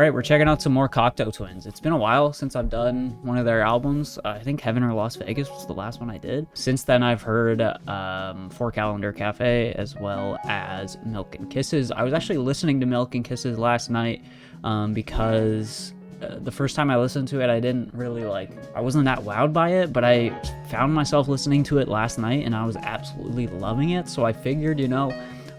All right, we're checking out some more Cocteau twins. It's been a while since I've done one of their albums. I think Heaven or Las Vegas was the last one I did. Since then, I've heard 4 Calendar Cafe as well as Milk and Kisses. I was actually listening to Milk and Kisses last night because the first time I listened to it, I didn't really I wasn't that wowed by it, but I found myself listening to it last night and I was absolutely loving it. So I figured,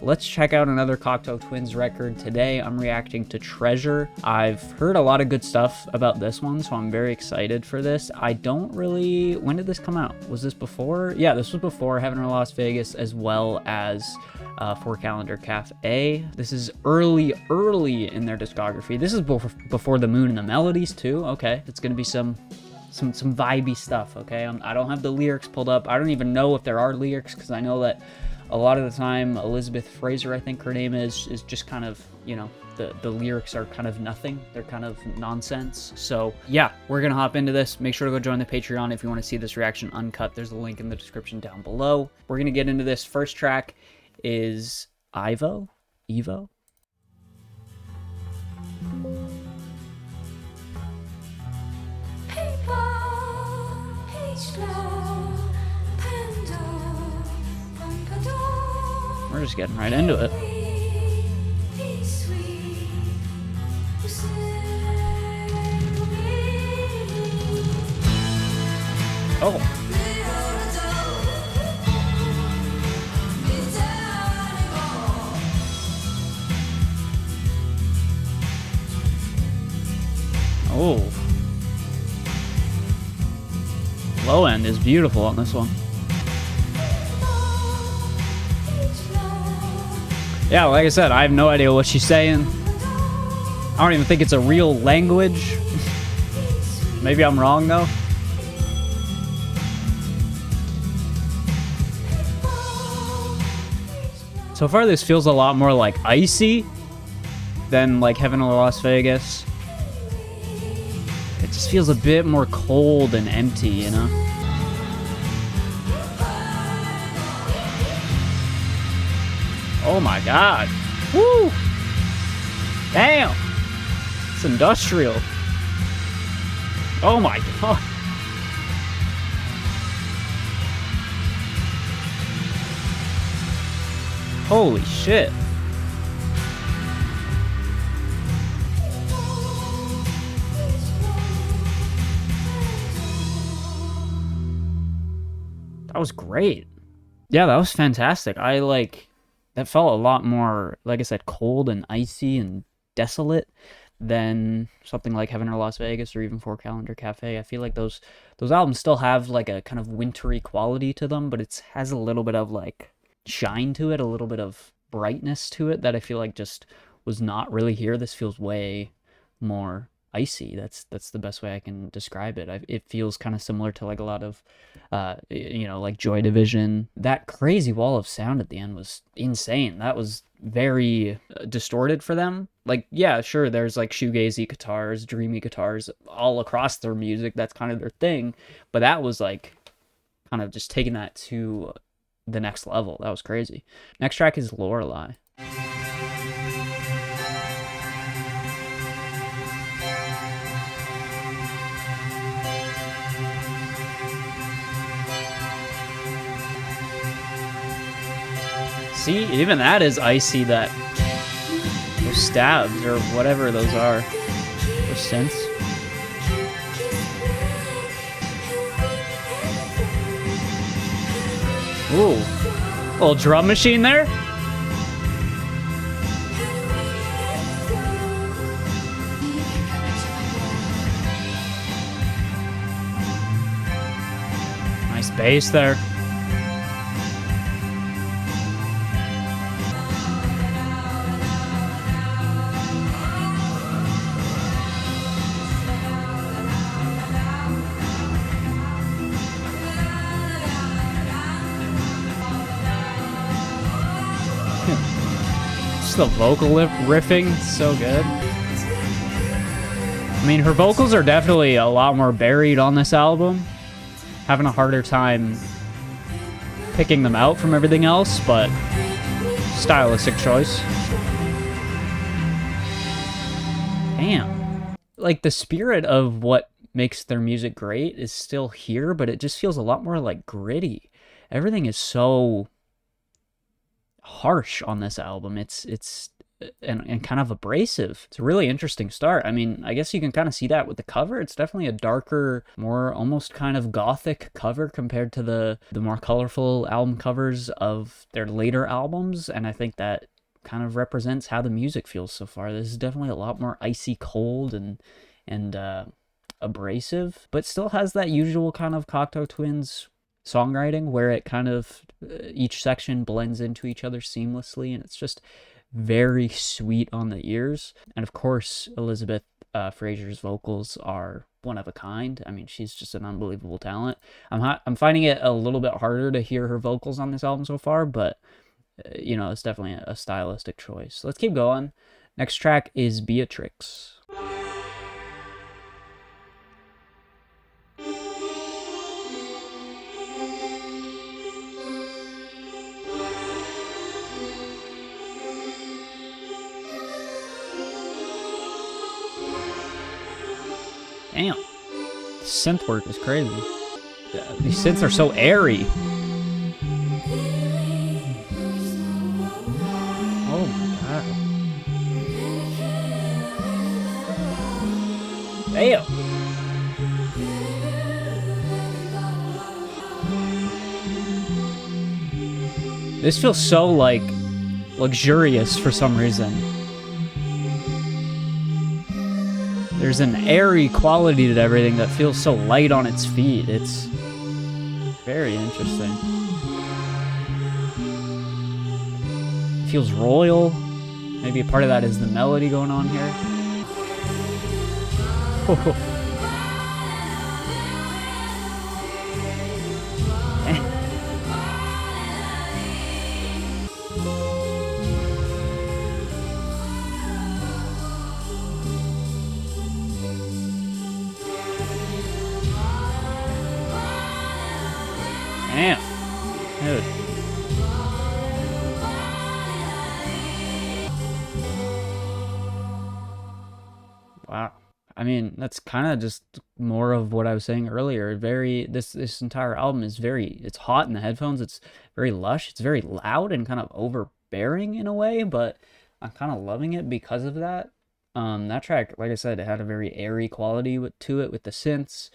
let's check out another Cocteau Twins record. Today, I'm reacting to Treasure. I've heard a lot of good stuff about this one, so I'm very excited for this. I don't really... When did this come out? Was this before? Yeah, this was before Heaven or Las Vegas, as well as 4 Calendar Cafe. This is early in their discography. This is before The Moon and the Melodies, too. Okay, it's gonna be some vibey stuff, okay? I don't have the lyrics pulled up. I don't even know if there are lyrics, because I know that a lot of the time, Elizabeth Fraser, I think her name is just kind of, the lyrics are kind of nothing. They're kind of nonsense. So yeah, we're going to hop into this. Make sure to go join the Patreon if you want to see this reaction uncut. There's a link in the description down below. We're going to get into this. First track is Evo? We're just getting right into it. Oh. Oh. Low end is beautiful on this one. Yeah, like I said, I have no idea what she's saying. I don't even think it's a real language. Maybe I'm wrong, though. So far, this feels a lot more like icy than like Heaven or Las Vegas. It just feels a bit more cold and empty, Oh my god. Woo! Damn! It's industrial. Oh my god. Holy shit. That was great. Yeah, that was fantastic. That felt a lot more, like I said, cold and icy and desolate than something like Heaven or Las Vegas or even 4 Calendar Cafe. I feel like those albums still have like a kind of wintry quality to them, but it has a little bit of like shine to it, a little bit of brightness to it that I feel like just was not really here. This feels way more icy. That's the best way I can describe it. It feels kind of similar to like a lot of like Joy Division. That crazy wall of sound at the end was insane. That was very distorted for them. Like, yeah, sure, there's like shoegazy guitars, dreamy guitars all across their music. That's kind of their thing, but that was like kind of just taking that to the next level. That was crazy. Next track is Lorelei. See, even that is icy, those stabs, or whatever those are. Those synths. Ooh. Little drum machine there? Nice bass there. Just the vocal riffing, so good. I mean, her vocals are definitely a lot more buried on this album. Having a harder time picking them out from everything else, but stylistic choice. Damn. Like, the spirit of what makes their music great is still here, but it just feels a lot more, like, gritty. Everything is so harsh on this album. It's and kind of abrasive. It's a really interesting start. I mean, I guess you can kind of see that with the cover. It's definitely a darker, more almost kind of gothic cover compared to the more colorful album covers of their later albums, and I think that kind of represents how the music feels so far. This is definitely a lot more icy cold and abrasive, but still has that usual kind of Cocteau Twins songwriting where it kind of each section blends into each other seamlessly, and it's just very sweet on the ears. And of course, Elizabeth Fraser's vocals are one of a kind. I mean, she's just an unbelievable talent. I'm finding it a little bit harder to hear her vocals on this album so far, but you know, it's definitely a stylistic choice. Let's keep going. Next track is Beatrix. Damn. Synth work is crazy. These synths are so airy. Oh my god. Damn. This feels so, like, luxurious for some reason. There's an airy quality to everything that feels so light on its feet. It's very interesting. It feels royal. Maybe a part of that is the melody going on here. Damn. Dude. Wow. I mean, that's kind of just more of what I was saying earlier. This entire album is it's hot in the headphones. It's very lush. It's very loud and kind of overbearing in a way, but I'm kind of loving it because of that. That track, like I said, it had a very airy quality to it with the synths.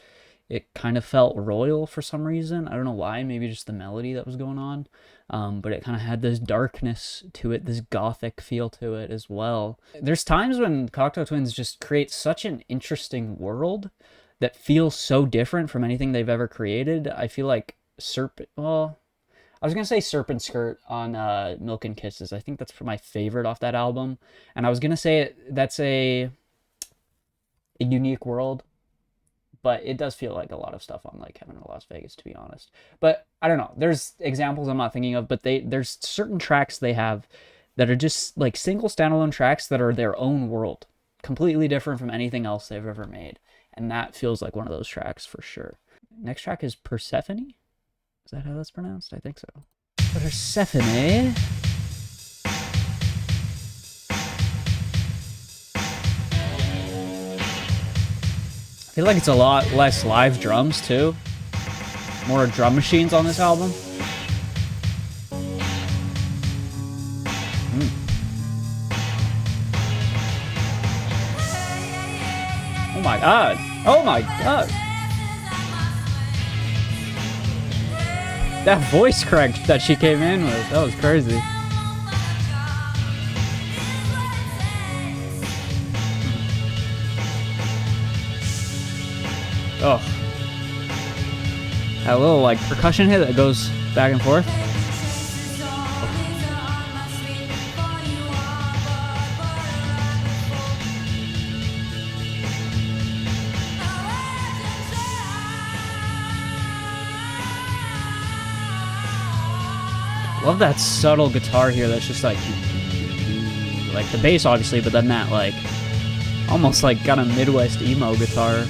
It kind of felt royal for some reason. I don't know why, maybe just the melody that was going on. But it kind of had this darkness to it, this gothic feel to it as well. There's times when Cocteau Twins just create such an interesting world that feels so different from anything they've ever created. I feel like I was going to say Serpent Skirt on Milk and Kisses. I think that's my favorite off that album. And I was going to say that's a unique world. But it does feel like a lot of stuff on like Heaven or Las Vegas, to be honest. But I don't know. There's examples I'm not thinking of, but there's certain tracks they have that are just like single standalone tracks that are their own world, completely different from anything else they've ever made. And that feels like one of those tracks for sure. Next track is Persephone. Is that how that's pronounced? I think so. Persephone. I feel like it's a lot less live drums too. More drum machines on this album. Oh my god. Oh my god. That voice crack that she came in with, that was crazy. Oh. That little like percussion hit that goes back and forth. Love that subtle guitar here that's just like the bass obviously, but then that like almost like kind of Midwest emo guitar.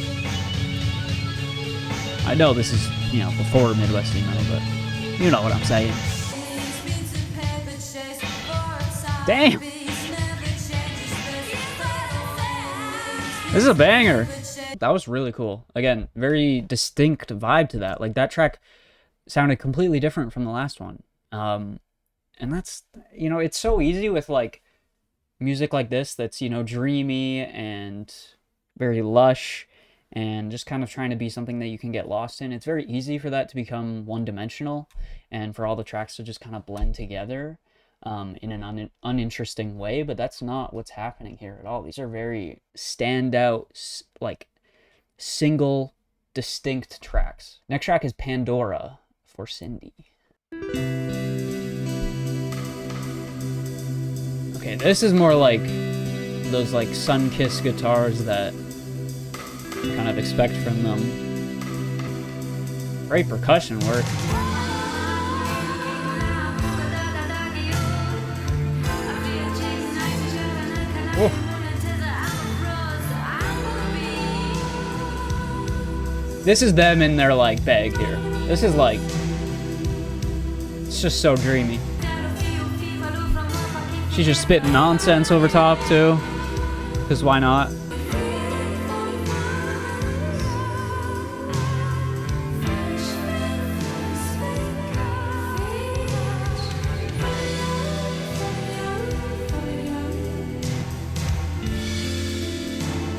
I know this is, you know, before Midwest emo, but you know what I'm saying. Damn! This is a banger. That was really cool. Again, very distinct vibe to that. Like, that track sounded completely different from the last one. And that's, you know, it's so easy with, like, music like this that's, you know, dreamy and very lush and just kind of trying to be something that you can get lost in. It's very easy for that to become one-dimensional and for all the tracks to just kind of blend together in an uninteresting way, but that's not what's happening here at all. These are very standout, like, single, distinct tracks. Next track is Pandora for Cindy. Okay, this is more like those, like, sun-kissed guitars that you kind of expect from them. Great percussion work. Ooh. This is them in their, like, bag here. This is, like, it's just so dreamy. She's just spitting nonsense over top, too. Because why not?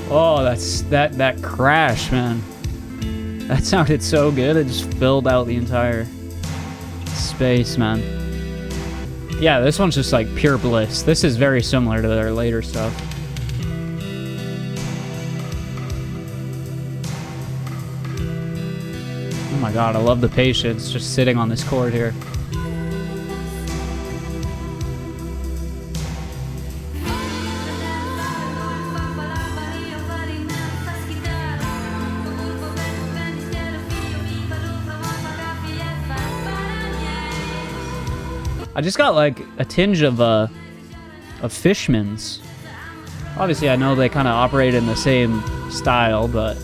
Oh, that crash, man. That sounded so good. It just filled out the entire space, man. Yeah, this one's just like pure bliss. This is very similar to their later stuff. Oh my god, I love the patience just sitting on this chord here. I just got like a tinge of Fishman's. Obviously, I know they kind of operate in the same style, but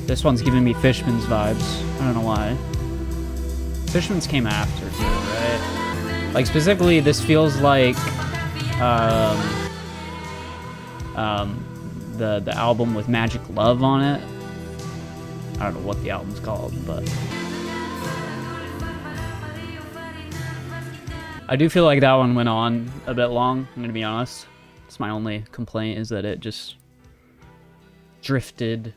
this one's giving me Fishman's vibes. I don't know why. Fishman's came after too, right? Like, specifically, this feels like the album with Magic Love on it. I don't know what the album's called, but I do feel like that one went on a bit long, I'm gonna be honest. It's my only complaint, is that it just drifted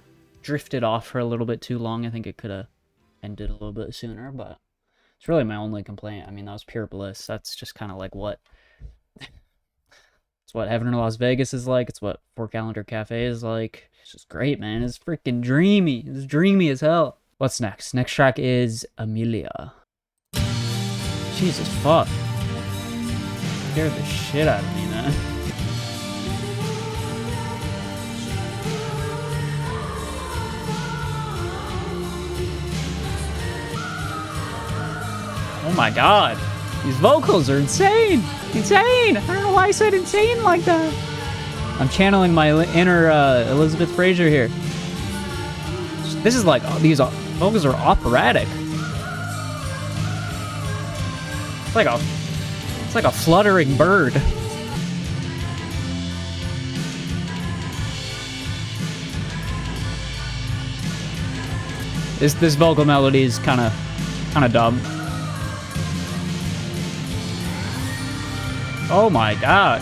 off for a little bit too long. I think it could have ended a little bit sooner, but it's really my only complaint. I mean, that was pure bliss. That's just kind of like what it's what Heaven in Las Vegas is like. It's what Four Calendar Cafe is like. It's just great, man. It's freaking dreamy. It's dreamy as hell. What's next? Next track is Amelia. Jesus fuck. Scared the shit out of me, man. Oh my god. These vocals are insane. Insane. I don't know why I said insane like that. I'm channeling my inner Elizabeth Fraser here. This is like, these vocals are operatic. It's like a fluttering bird. This vocal melody is kind of dumb. Oh my god.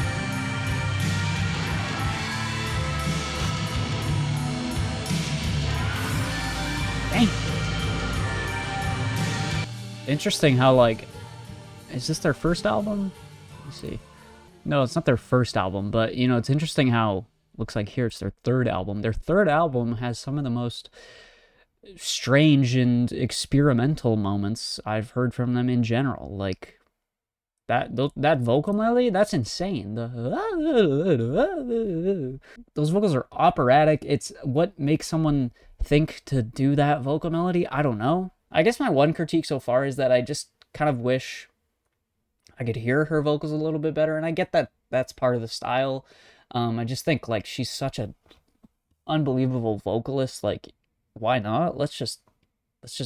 Dang. Interesting how, like, is this their first album? Let me see. No, it's not their first album, but, you know, it's interesting how, looks like here it's their third album. Their third album has some of the most strange and experimental moments I've heard from them in general. Like, that vocal melody, that's insane. Those vocals are operatic. It's what makes someone think to do that vocal melody. I don't know. I guess my one critique so far is that I just kind of wish I could hear her vocals a little bit better, and I get that that's part of the style. I just think, like, she's such a unbelievable vocalist. Like, why not? Let's just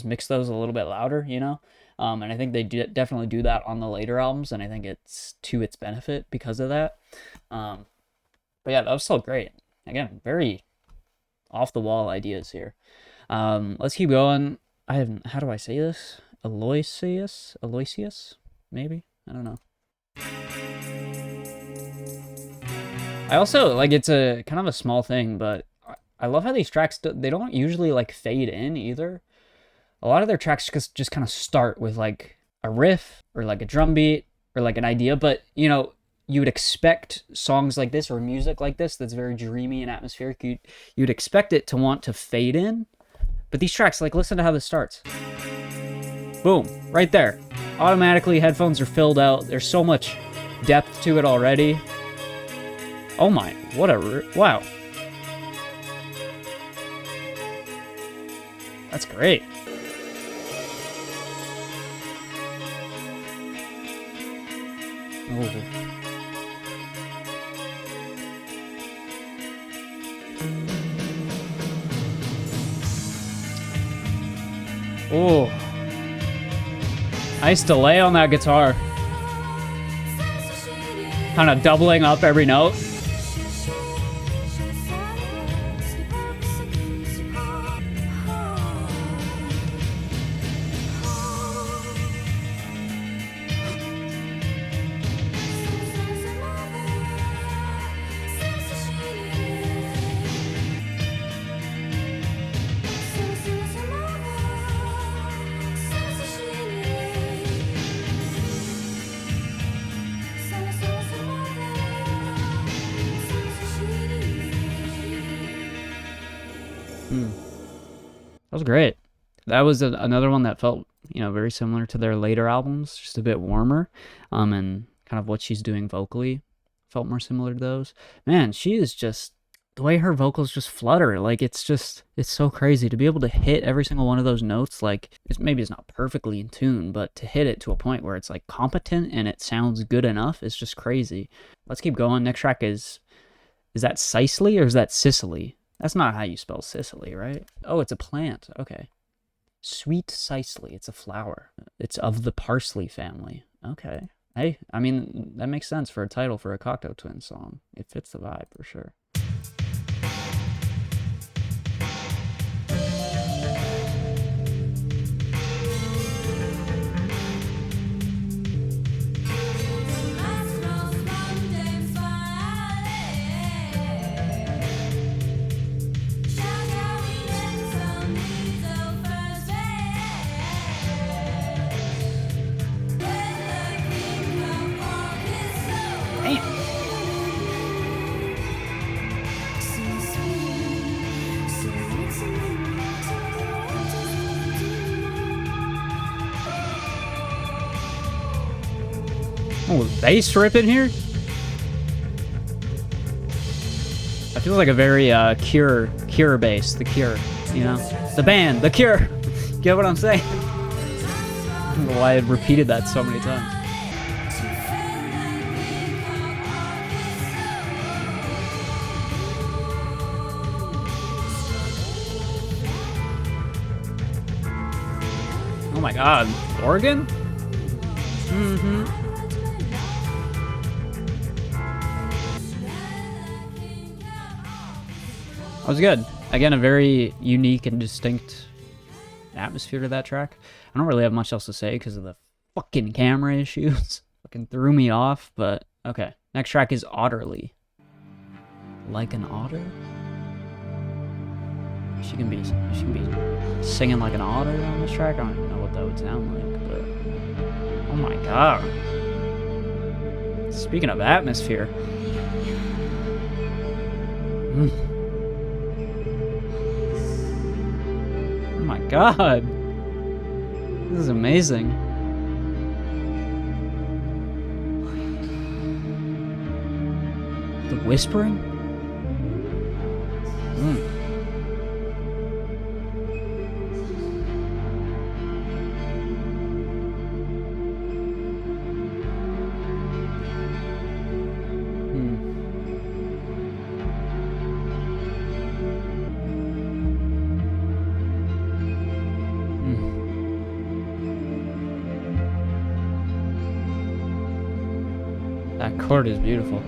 mix those a little bit louder, you know? And I think they definitely do that on the later albums, and I think it's to its benefit because of that. But yeah, that was still great. Again, very, off the wall ideas here. Let's keep going. How do I say this? Aloysius? Maybe? I don't know. I also, like, it's a kind of a small thing, but I love how these tracks, they don't usually, like, fade in either. A lot of their tracks just kind of start with, like, a riff or, like, a drum beat or, like, an idea, but, you know, you would expect songs like this or music like this that's very dreamy and atmospheric, you'd expect it to want to fade in, but these tracks, like, listen to how this starts. Boom, right there. Automatically, headphones are filled out. There's so much depth to it already. Oh my, what a, wow. That's great. Oh. Oh. Nice delay on that guitar. Kind of doubling up every note. That was great. That was another one that felt, you know, very similar to their later albums, just a bit warmer, and kind of what she's doing vocally felt more similar to those. Man, she is just, the way her vocals just flutter, like, it's so crazy to be able to hit every single one of those notes. Like, maybe it's not perfectly in tune, but to hit it to a point where it's, like, competent and it sounds good enough is just crazy. Let's keep going. Next track is that Cicely or is that Sicily? That's not how you spell Sicily, right? Oh, it's a plant. Okay. Sweet Cicely. It's a flower. It's of the parsley family. Okay. Hey, I mean, that makes sense for a title for a Cocteau Twins song. It fits the vibe for sure. Oh, bass rip in here? That feels like a very Cure bass. The Cure, you know? The band, The Cure. Get what I'm saying? I don't know why I repeated that so many times. Oh my god, organ? Mm-hmm. That was good. Again, a very unique and distinct atmosphere to that track. I don't really have much else to say because of the fucking camera issues. Fucking threw me off, but okay. Next track is Otterley. Like an otter? She can be singing like an otter on this track. I don't even know what that would sound like, but oh my god. Speaking of atmosphere. Oh my god. This is amazing. The whispering? That chord is beautiful.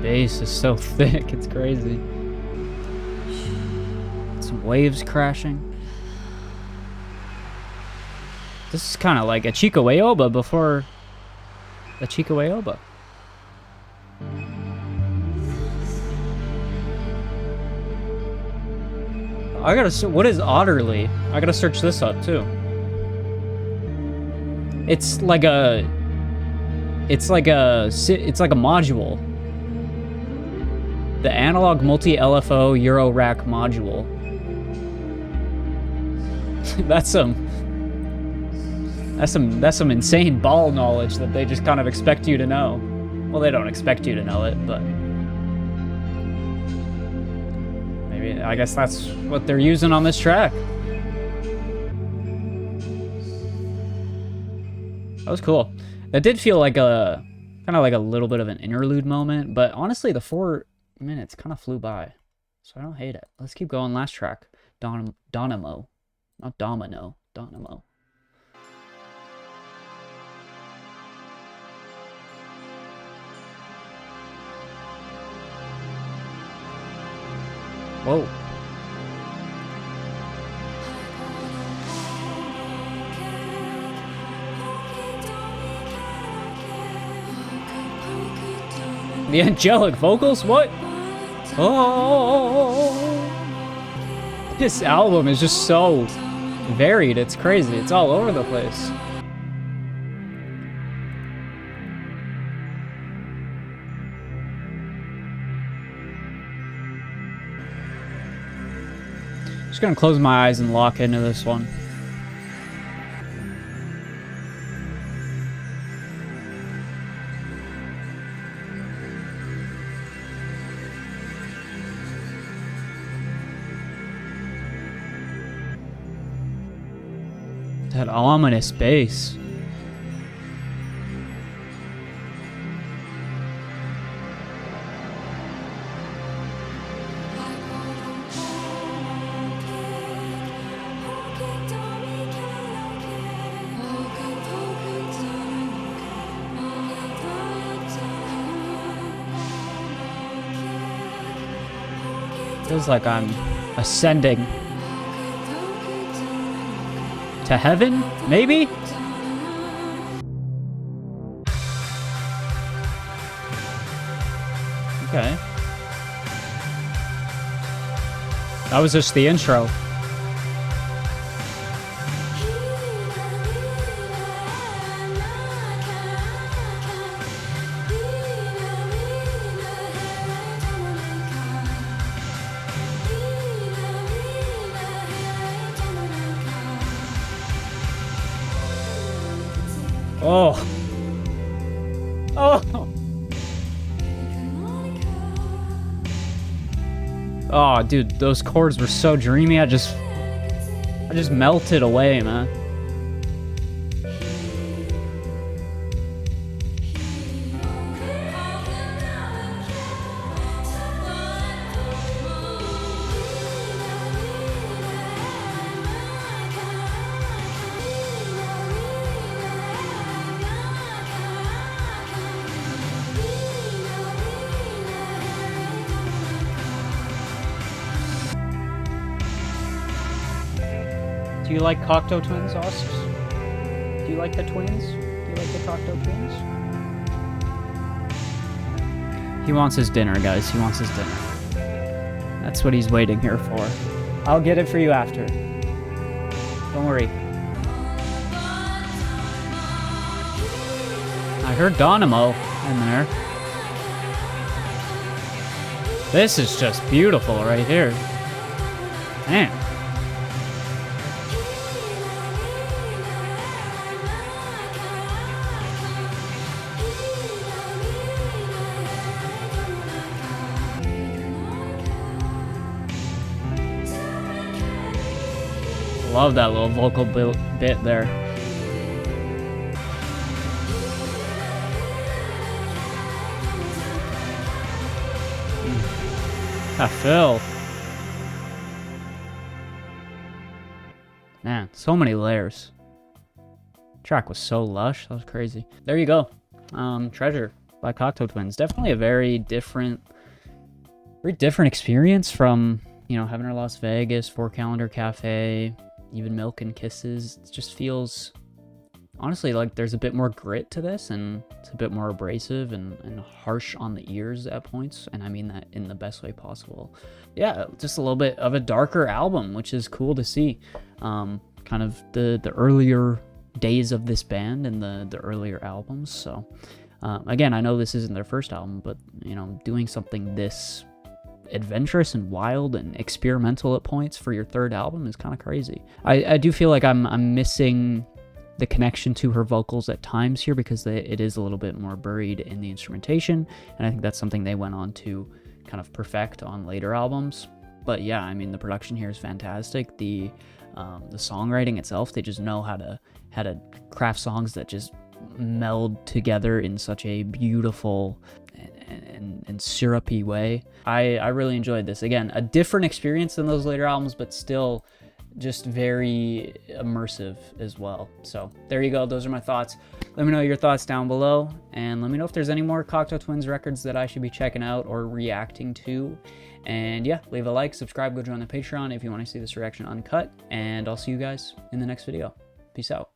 bass is so thick, it's crazy. Some waves crashing. This is kind of like a Chica Wayoba before the Chica Wayoba. I gotta. What is Otterley? I gotta search this up too. It's like a. It's like a module. The analog multi LFO Euro rack module. That's some insane ball knowledge that they just kind of expect you to know. Well, they don't expect you to know it, but maybe I guess that's what they're using on this track. That was cool. That did feel like a kind of like a little bit of an interlude moment, but honestly, the 4 minutes kind of flew by, so I don't hate it. Let's keep going. Last track, Donimo, not Domino, Donimo. Whoa. The angelic vocals? What? Oh. This album is just so varied. It's crazy. It's all over the place. Just gonna close my eyes and lock into this one. That ominous bass. Feels like I'm ascending to heaven, maybe? Okay. That was just the intro. Oh. Oh. Oh, dude, those chords were so dreamy. I just melted away, man. Do you like Cocteau twins, asks? Do you like the twins? Do you like the Cocteau twins? He wants his dinner, guys. He wants his dinner. That's what he's waiting here for. I'll get it for you after. Don't worry. I heard Donimo in there. This is just beautiful right here. Man. Love that little vocal bit there. I feel. Man, so many layers. Track was so lush. That was crazy. There you go. Treasure. by Cocteau Twins. Definitely a very different experience from, you know, Heaven or Las Vegas, Four Calendar Cafe, even Milk and Kisses. It just feels, honestly, like there's a bit more grit to this, and it's a bit more abrasive and harsh on the ears at points, and I mean that in the best way possible. Yeah, just a little bit of a darker album, which is cool to see. Kind of the earlier days of this band and the earlier albums. So again, I know this isn't their first album, but, you know, doing something this adventurous and wild and experimental at points for your third album is kind of crazy. I do feel like I'm missing the connection to her vocals at times here, because it is a little bit more buried in the instrumentation, and I think that's something they went on to kind of perfect on later albums. But yeah, I mean, the production here is fantastic. The songwriting itself, they just know how to craft songs that just meld together in such a beautiful and syrupy way. I really enjoyed this. Again, a different experience than those later albums, but still just very immersive as well. So there you go. Those are my thoughts. Let me know your thoughts down below, and let me know if there's any more Cocteau Twins records that I should be checking out or reacting to. And yeah, leave a like, subscribe, go join the Patreon if you want to see this reaction uncut, and I'll see you guys in the next video. Peace out.